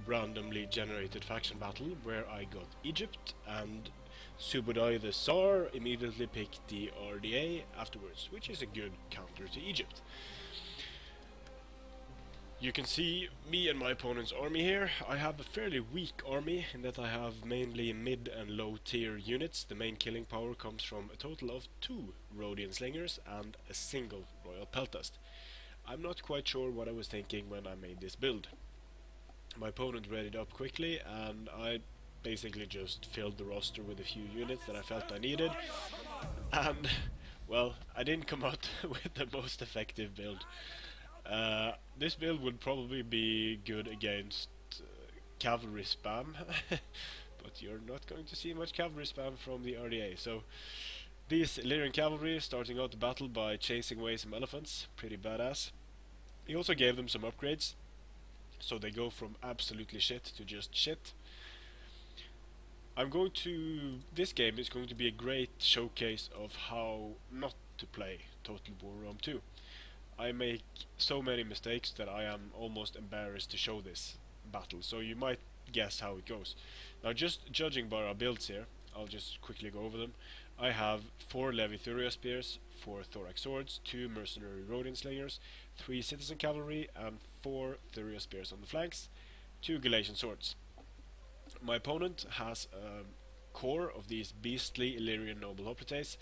randomly generated faction battle where I got Egypt, and Subudai the Tsar immediately picked the Ardiaei afterwards, which is a good counter to Egypt. You can see me and my opponent's army here. I have a fairly weak army in that I have mainly mid and low tier units. The main killing power comes from a total of 2 Rhodian Slingers and a single Royal Peltast. I'm not quite sure what I was thinking when I made this build. My opponent read it up quickly and I basically just filled the roster with a few units that I felt I needed. And, well, I didn't come out with the most effective build. This build would probably be good against cavalry spam, but you're not going to see much cavalry spam from the Ardiaei. So these Illyrian cavalry starting out the battle by chasing away some elephants, pretty badass. He also gave them some upgrades, so they go from absolutely shit to just shit. This game is going to be a great showcase of how not to play Total War Rome 2. I make so many mistakes that I am almost embarrassed to show this battle, so you might guess how it goes. Now, just judging by our builds here, I'll just quickly go over them. I have 4 Levi Thuria spears, 4 Thorax swords, 2 mercenary Rhodian slingers, 3 citizen cavalry, and 4 Thuria spears on the flanks, 2 Galatian swords. My opponent has a core of these beastly Illyrian noble hoplites.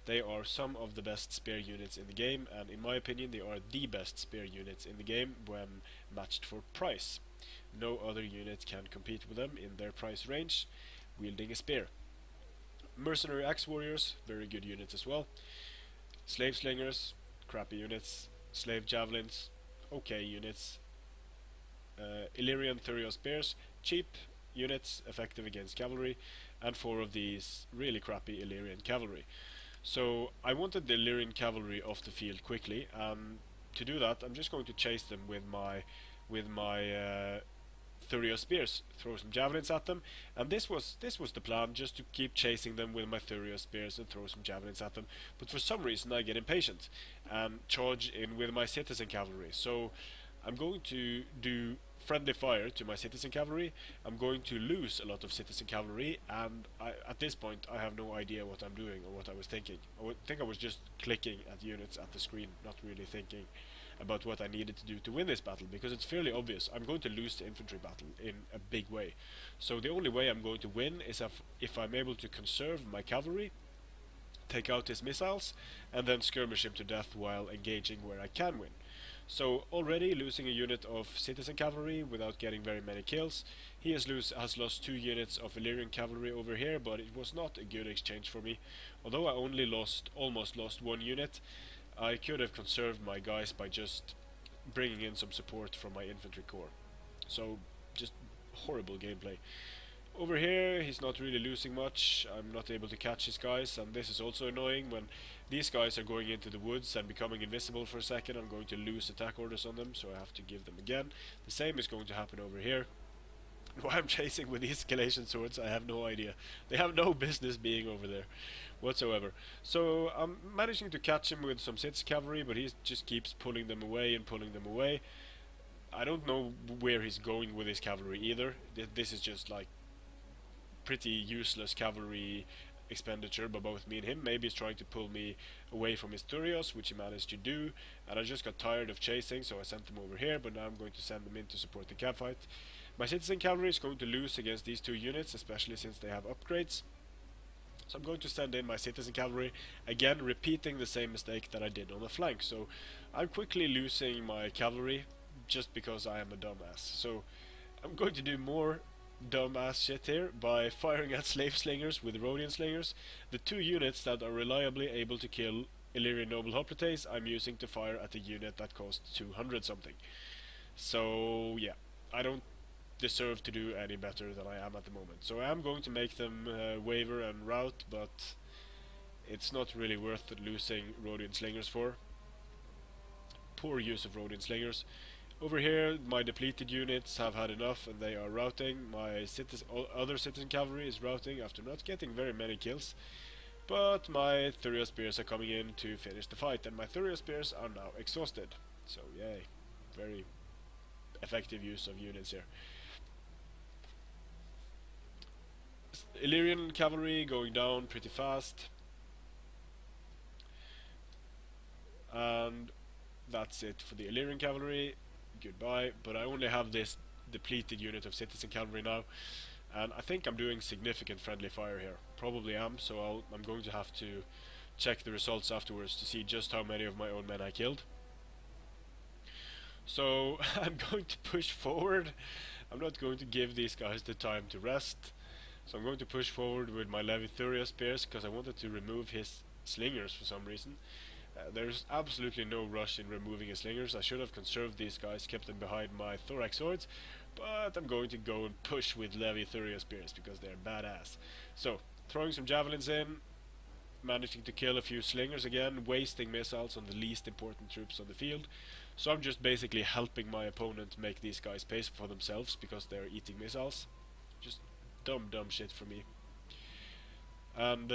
They are some of the best spear units in the game, and in my opinion they are the best spear units in the game when matched for price. No other unit can compete with them in their price range, wielding a spear. Mercenary axe warriors, very good units as well. Slave slingers, crappy units. Slave javelins, okay units. Illyrian Thuria spears, cheap units, effective against cavalry, and 4 of these really crappy Illyrian cavalry. So I wanted the Illyrian cavalry off the field quickly, and to do that I'm just going to chase them with my Thuria spears, throw some javelins at them, and this was the plan, just to keep chasing them with my Thuria spears and throw some javelins at them. But for some reason I get impatient and charge in with my citizen cavalry. So I'm going to do friendly fire to my citizen cavalry. I'm going to lose a lot of citizen cavalry, and at this point I have no idea what I'm doing or what I was thinking. I think I was just clicking at units at the screen, not really thinking about what I needed to do to win this battle, because it's fairly obvious I'm going to lose the infantry battle in a big way. So the only way I'm going to win is if I'm able to conserve my cavalry, take out his missiles, and then skirmish him to death while engaging where I can win. So already losing a unit of citizen cavalry without getting very many kills. He has lost 2 units of Illyrian cavalry over here, but it was not a good exchange for me. Although I only almost lost 1 unit, I could have conserved my guys by just bringing in some support from my infantry corps. So just horrible gameplay. Over here he's not really losing much. I'm not able to catch his guys, and this is also annoying. When these guys are going into the woods and becoming invisible for a second, I'm going to lose attack orders on them, so I have to give them again. The same is going to happen over here. Why I'm chasing with these Galatian swords, I have no idea. They have no business being over there whatsoever. So I'm managing to catch him with some citizen cavalry, but he just keeps pulling them away and pulling them away. I don't know where he's going with his cavalry either. This is just like pretty useless cavalry expenditure by both me and him. Maybe he's trying to pull me away from his Thurios, which he managed to do, and I just got tired of chasing, so I sent them over here, but now I'm going to send them in to support the cab fight. My citizen cavalry is going to lose against these 2 units, especially since they have upgrades. So I'm going to send in my citizen cavalry, again repeating the same mistake that I did on the flank. So I'm quickly losing my cavalry just because I am a dumbass. So I'm going to do more dumbass shit here by firing at slave slingers with Rhodian slingers. The 2 units that are reliably able to kill Illyrian noble hoplites I'm using to fire at a unit that costs 200 something. So yeah, I don't deserve to do any better than I am at the moment. So I am going to make them waver and rout, but it's not really worth losing Rhodian slingers for. Poor use of Rhodian slingers. Over here my depleted units have had enough and they are routing. My other citizen cavalry is routing after not getting very many kills. But my Thuria spears are coming in to finish the fight, and my Thuria spears are now exhausted. So yay, very effective use of units here. Illyrian cavalry going down pretty fast. And that's it for the Illyrian cavalry. Goodbye. But I only have this depleted unit of citizen cavalry now, and I think I'm doing significant friendly fire here. Probably am, so I'm going to have to check the results afterwards to see just how many of my own men I killed. So I'm going to push forward. I'm not going to give these guys the time to rest. So I'm going to push forward with my Levithuria spears because I wanted to remove his slingers for some reason. There's absolutely no rush in removing his slingers. I should have conserved these guys, kept them behind my thorax swords, but I'm going to go and push with Levithuria spears because they're badass. So, throwing some javelins in, managing to kill a few slingers again, wasting missiles on the least important troops on the field. So I'm just basically helping my opponent make these guys pay for themselves because they're eating missiles. Just dumb shit for me. And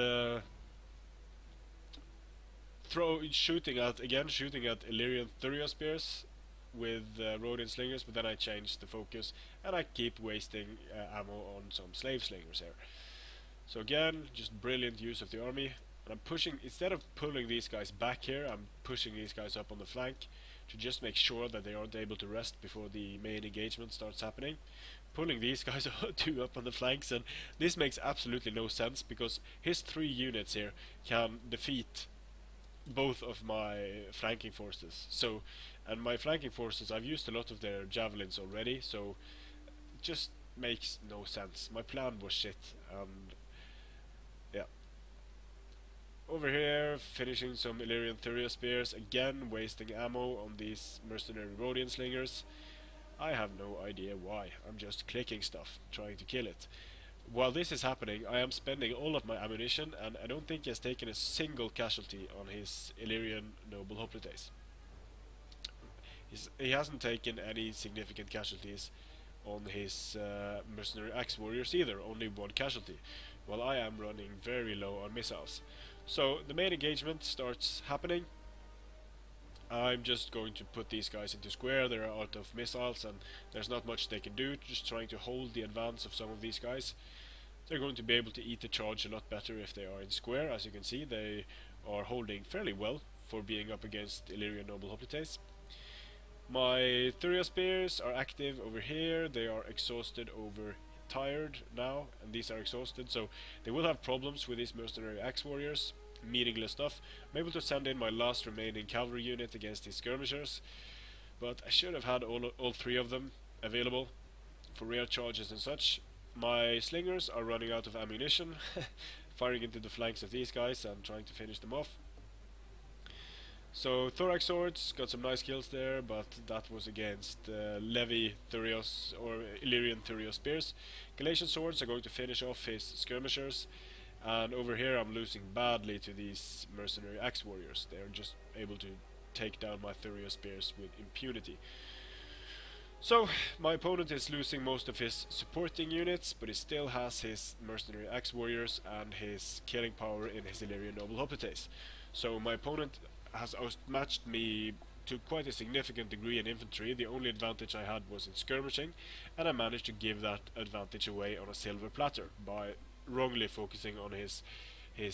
shooting at Illyrian Thuria spears with Rhodian slingers, but then I changed the focus and I keep wasting ammo on some slave slingers here. So again, just brilliant use of the army. And I'm pushing, instead of pulling these guys back here, I'm pushing these guys up on the flank to just make sure that they aren't able to rest before the main engagement starts happening. Pulling these guys two up on the flanks, and this makes absolutely no sense because his 3 units here can defeat both of my flanking forces. So, and my flanking forces, I've used a lot of their javelins already, so it just makes no sense. My plan was shit, and yeah. Over here, finishing some Illyrian Thuria spears, again wasting ammo on these mercenary Rhodian slingers. I have no idea why. I'm just clicking stuff, trying to kill it. While this is happening, I am spending all of my ammunition, and I don't think he has taken a single casualty on his Illyrian noble hoplites. He hasn't taken any significant casualties on his mercenary axe warriors either, only 1 casualty, while I am running very low on missiles. So the main engagement starts happening. I'm just going to put these guys into square. They're out of missiles and there's not much they can do, just trying to hold the advance of some of these guys. They're going to be able to eat the charge a lot better if they are in square. As you can see, they are holding fairly well for being up against Illyrian noble hoplites. My Thuria spears are active over here. They are exhausted over tired now, and these are exhausted, so they will have problems with these mercenary axe warriors. Meaningless stuff. I'm able to send in my last remaining cavalry unit against these skirmishers, but I should have had all 3 of them available for rear charges and such. My slingers are running out of ammunition, firing into the flanks of these guys and trying to finish them off. So thorax swords got some nice kills there, but that was against Levi Thurios or Illyrian Thurio spears. Galatian swords are going to finish off his skirmishers, and over here I'm losing badly to these mercenary axe warriors. They are just able to take down my Thurio spears with impunity. So my opponent is losing most of his supporting units, but he still has his mercenary axe warriors and his killing power in his Illyrian noble hoplites. So my opponent has outmatched me to quite a significant degree in infantry. The only advantage I had was in skirmishing, and I managed to give that advantage away on a silver platter by wrongly focusing on his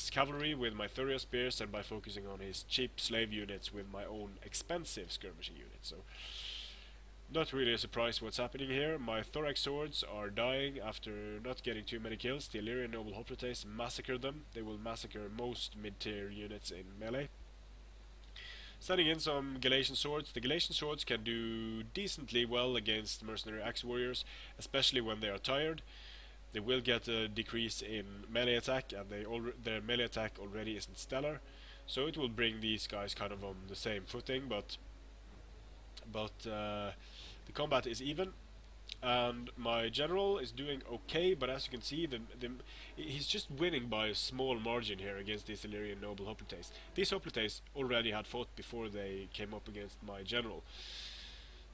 cavalry with my Thuria spears and by focusing on his cheap slave units with my own expensive skirmishing units. So not really a surprise what's happening here. My thorax swords are dying after not getting too many kills. The Illyrian noble hoplites massacred them. They will massacre most mid-tier units in melee. Sending in some Galatian swords. The Galatian swords can do decently well against mercenary axe warriors, especially when they are tired. They will get a decrease in melee attack, and their melee attack already isn't stellar, so it will bring these guys kind of on the same footing, but the combat is even, and my general is doing okay, but as you can see, he's just winning by a small margin here against these Illyrian noble hoplites. These hoplites already had fought before they came up against my general.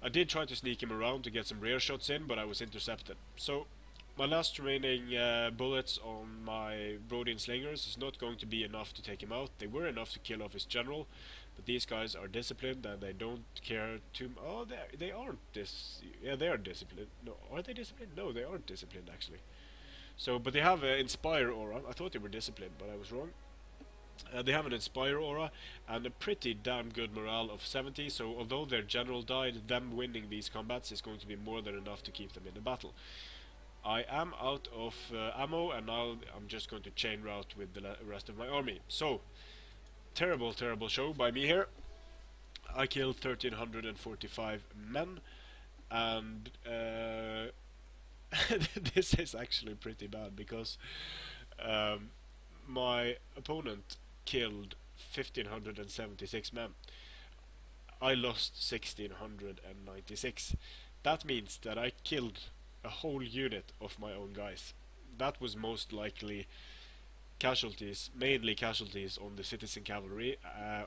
I did try to sneak him around to get some rear shots in, but I was intercepted. So my last remaining bullets on my Rhodian slingers is not going to be enough to take him out. They were enough to kill off his general, but these guys are disciplined and they don't care too. Oh, they aren't yeah, they are disciplined. No, are they disciplined? No, they aren't disciplined actually. So, but they have an Inspire aura. I thought they were disciplined, but I was wrong. They have an Inspire aura and a pretty damn good morale of 70, so although their general died, them winning these combats is going to be more than enough to keep them in the battle. I am out of ammo, and now I'm just going to chain route with the rest of my army. So, terrible show by me here. I killed 1345 men, and this is actually pretty bad, because my opponent killed 1576 men. I lost 1696. That means that I killed a whole unit of my own guys. That was most likely casualties, mainly casualties on the citizen cavalry, and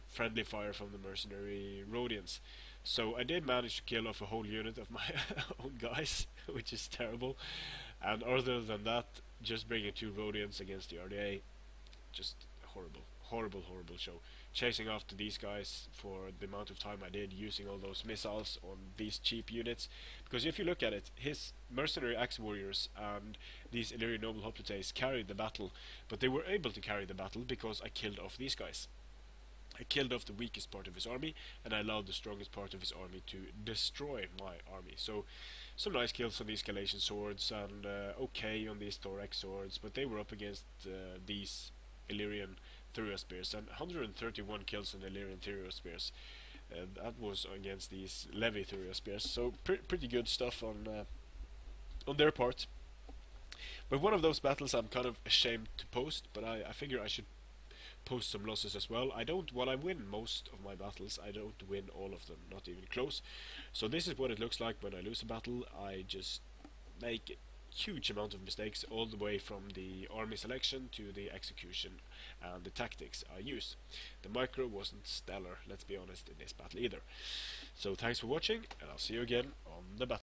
friendly fire from the mercenary Rhodians. So I did manage to kill off a whole unit of my own guys, which is terrible. And other than that, just bringing 2 Rhodians against the Ardiaei, just horrible show. Chasing after these guys for the amount of time I did, using all those missiles on these cheap units. Because if you look at it, his mercenary axe warriors and these Illyrian noble hoplites carried the battle, but they were able to carry the battle because I killed off these guys. I killed off the weakest part of his army, and I allowed the strongest part of his army to destroy my army. So, some nice kills on these Galatian swords, and okay on these thorax swords, but they were up against these Illyrian Thurio spears, and 131 kills on Illyrian Thurio spears. That was against these Levi Thurio spears, so pretty good stuff on their part. But one of those battles I'm kind of ashamed to post, but I figure I should post some losses as well. While I win most of my battles, I don't win all of them, not even close. So this is what it looks like when I lose a battle. I just make a huge amount of mistakes, all the way from the army selection to the execution and the tactics I use. The micro wasn't stellar, let's be honest, in this battle either. So thanks for watching, and I'll see you again on the battle.